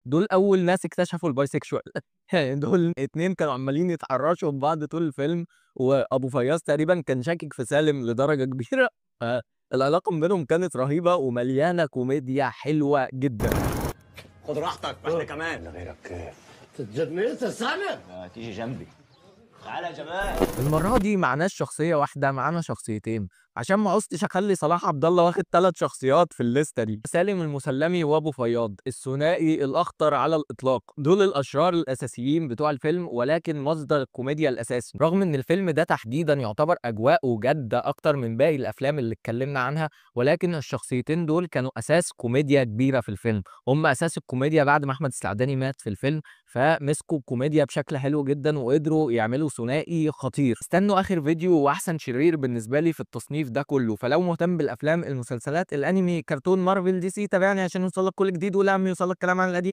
دول أول ناس اكتشفوا البايسكشوال يعني دول اتنين كانوا عمالين يتحرشوا ببعض طول الفيلم، وأبو فياض تقريبًا كان شاكك في سالم لدرجة كبيرة، فالعلاقة ما بينهم كانت رهيبة ومليانة كوميديا حلوة جدًا. خد راحتك واحنا كمان. من غيرك كيف؟ تتجنيت يا سالم؟ تيجي جنبي. تعالى يا جمال. المرة دي معناش شخصية واحدة، معانا شخصيتين، عشان ما عُزتش أخلّي صلاح عبد الله واخد 3 شخصيات في الليستة دي. سالم المُسلّمي وأبو فياض، الثنائي الأخطر على الإطلاق، دول الأشرار الأساسيين بتوع الفيلم، ولكن مصدر الكوميديا الأساسي. رغم إن الفيلم ده تحديدًا يعتبر أجواءه جادة أكتر من باقي الأفلام اللي اتكلمنا عنها، ولكن الشخصيتين دول كانوا أساس كوميديا كبيرة في الفيلم، هم أساس الكوميديا بعد ما أحمد السعداني مات في الفيلم. فمسكوا الكوميديا بشكل حلو جدًا، وقدروا يعملوا ثنائي خطير. استنوا آخر فيديو وأحسن شرير بالنسبة لي في التصنيف ده كله، فلو مهتم بالأفلام، المسلسلات، الأنمي، كرتون، مارفل، DC، تابعني عشان يوصلك كل جديد، ولما يوصلك كلام عن القديم.